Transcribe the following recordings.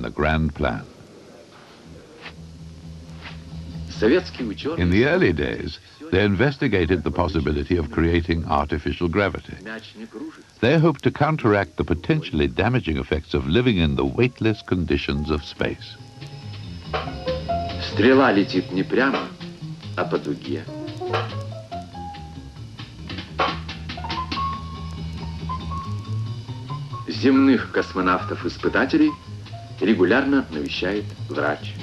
the grand plan. In the early days, they investigated the possibility of creating artificial gravity. They hoped to counteract the potentially damaging effects of living in the weightless conditions of space. Стрела летит не прямо, а по дуге. Земных космонавтов-испытателей регулярно навещает врач.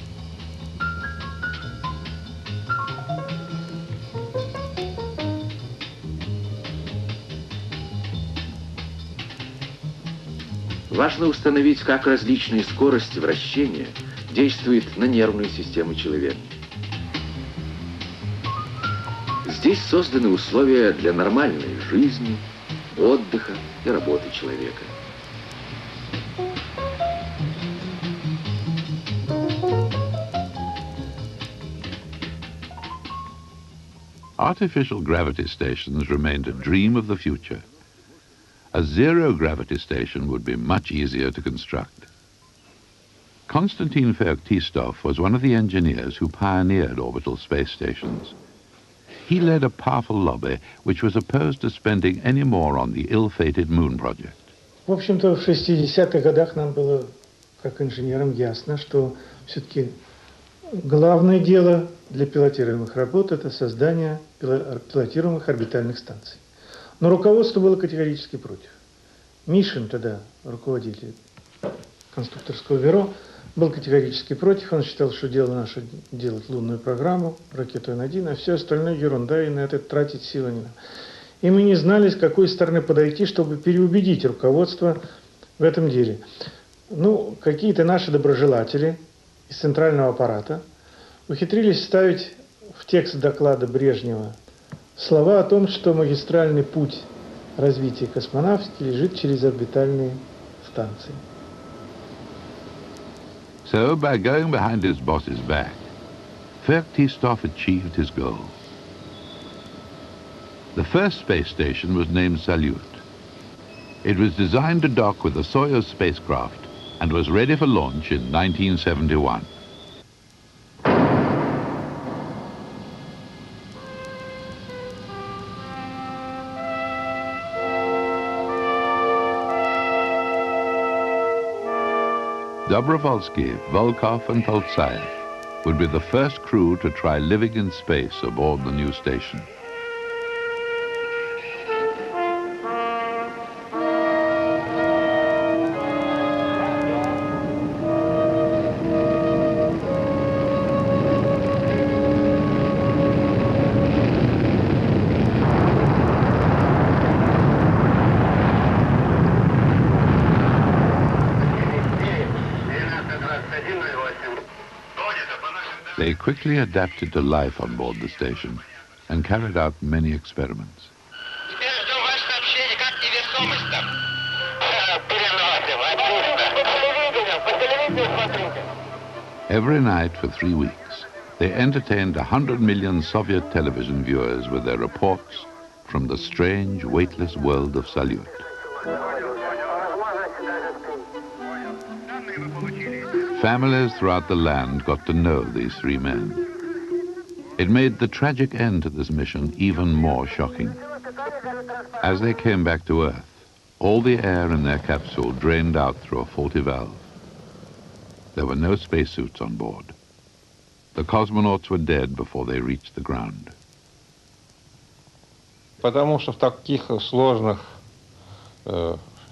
Важно установить, как различные скорости вращения действуют на нервную систему человека. Здесь созданы условия для нормальной жизни, отдыха и работы человека. Artificial gravity stations remained a dream of the future. A zero-gravity station would be much easier to construct. Konstantin Feoktistov was one of the engineers who pioneered orbital space stations. He led a powerful lobby which was opposed to spending any more on the ill-fated moon project. В общем-то, в 60-х годах нам было, как инженерам, ясно, что все-таки главное дело для пилотируемых работ – это создание пилотируемых орбитальных станций. Но руководство было категорически против. Мишин, тогда руководитель конструкторского бюро, был категорически против. Он считал, что дело наше делать лунную программу, ракету Н-1, а все остальное ерунда, и на это тратить силы не надо. И мы не знали, с какой стороны подойти, чтобы переубедить руководство в этом деле. Ну, какие-то наши доброжелатели из центрального аппарата ухитрились вставить в текст доклада Брежнева слова о том, что магистральный путь развития космонавтики лежит через орбитальные станции. So, by going behind his boss's back, Feoktistov achieved his goal. The first space station was named Salyut. It was designed to dock with the Soyuz spacecraft and was ready for launch in 1971. Dobrovolsky, Volkov and Poltsayev would be the first crew to try living in space aboard the new station. They quickly adapted to life on board the station and carried out many experiments. Every night for 3 weeks, they entertained 100 million Soviet television viewers with their reports from the strange, weightless world of Salyut. Families throughout the land got to know these three men. It made the tragic end to this mission even more shocking. As they came back to Earth, all the air in their capsule drained out through a faulty valve. There were no spacesuits on board. The cosmonauts were dead before they reached the ground. Потому что в таких сложных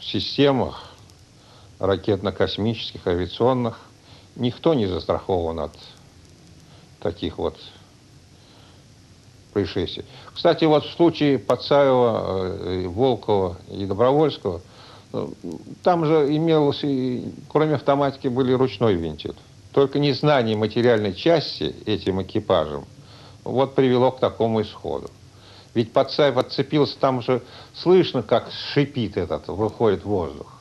системах ракетно-космических, авиационных, никто не застрахован от таких вот происшествий. Кстати, вот в случае Пацаева, Волкова и Добровольского, там же имелось, кроме автоматики, были ручной винтиль. Только незнание материальной части этим экипажем вот привело к такому исходу. Ведь Пацаев отцепился, там же слышно, как шипит этот, выходит воздух.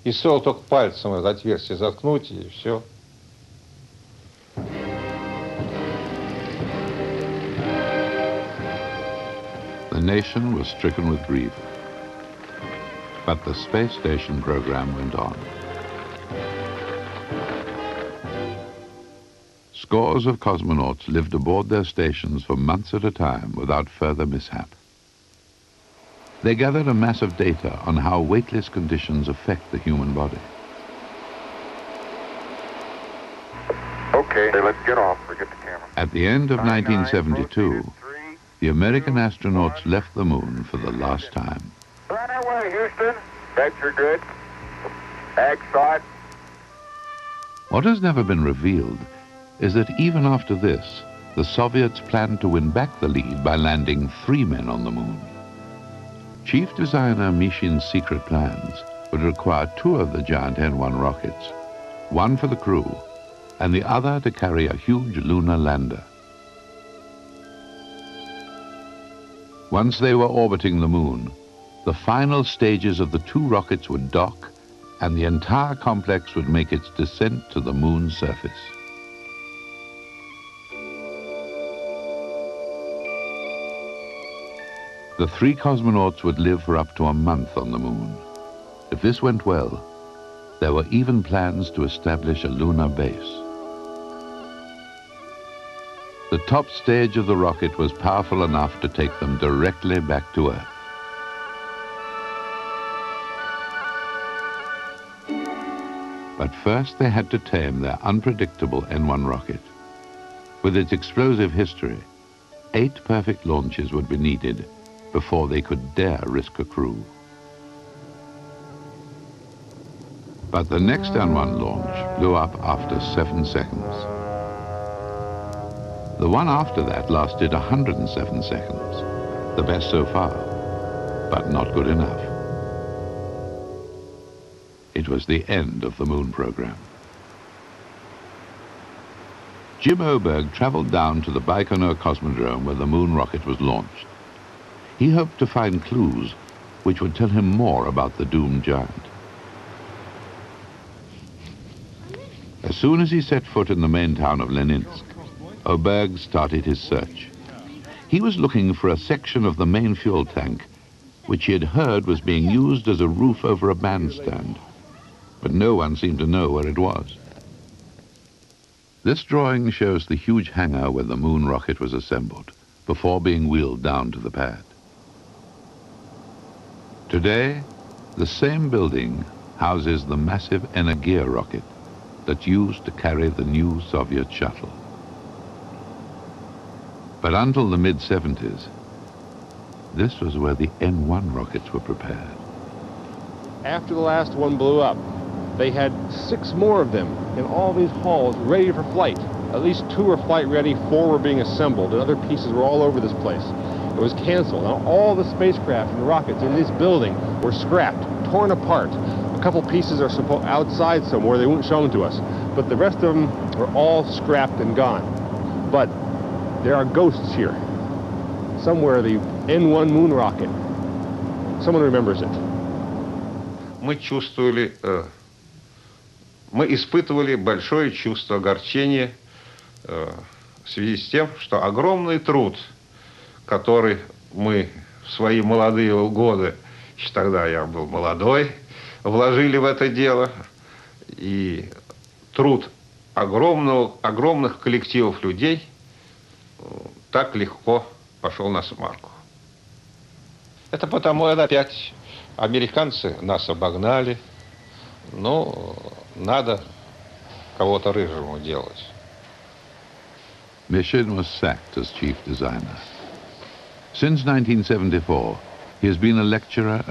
И стоило только пальцем это отверстие заткнуть, и все. The nation was stricken with grief, but the space station program went on. Scores of cosmonauts lived aboard their stations for months at a time without further mishap. They gathered a mass of data on how weightless conditions affect the human body. Okay, let's get off. Forget the camera. At the end of 1972, the American astronauts left the moon for the last time. Right away, Houston. Vector good. Ag side. What has never been revealed is that even after this, the Soviets planned to win back the lead by landing 3 men on the moon. Chief designer Mishin's secret plans would require 2 of the giant N-1 rockets, one for the crew and the other to carry a huge lunar lander. Once they were orbiting the moon, the final stages of the 2 rockets would dock and the entire complex would make its descent to the moon's surface. The 3 cosmonauts would live for up to a month on the moon. If this went well, there were even plans to establish a lunar base. The top stage of the rocket was powerful enough to take them directly back to Earth. But first they had to tame their unpredictable N-1 rocket. With its explosive history, 8 perfect launches would be needed before they could dare risk a crew. But the next N-1 launch blew up after 7 seconds. The one after that lasted 107 seconds, the best so far, but not good enough. It was the end of the moon program. Jim Oberg traveled down to the Baikonur Cosmodrome where the moon rocket was launched. He hoped to find clues which would tell him more about the doomed giant. As soon as he set foot in the main town of Leninsk, Oberg started his search. He was looking for a section of the main fuel tank which he had heard was being used as a roof over a bandstand, but no one seemed to know where it was. This drawing shows the huge hangar where the moon rocket was assembled before being wheeled down to the pad. Today, the same building houses the massive Energia rocket that's used to carry the new Soviet shuttle. But until the mid-70s, this was where the N-1 rockets were prepared. After the last one blew up, they had 6 more of them in all these halls ready for flight. At least 2 were flight ready, 4 were being assembled, and other pieces were all over this place. It was canceled. Now all the spacecraft and rockets in this building were scrapped, torn apart. A couple pieces are outside somewhere, they won't show them to us. But the rest of them are all scrapped and gone. But there are ghosts here. Somewhere the N-1 moon rocket. Someone remembers it. Мы испытывали большое чувство огорчения в связи с тем, что огромный труд, который мы в свои молодые годы, еще тогда я был молодой, вложили в это дело, и труд огромных коллективов людей так легко пошел на смарку. Это потому, опять американцы нас обогнали. Ну, надо кого-то рыжему делать. Mishin was sacked as chief designer. Since 1974, he has been a lecturer at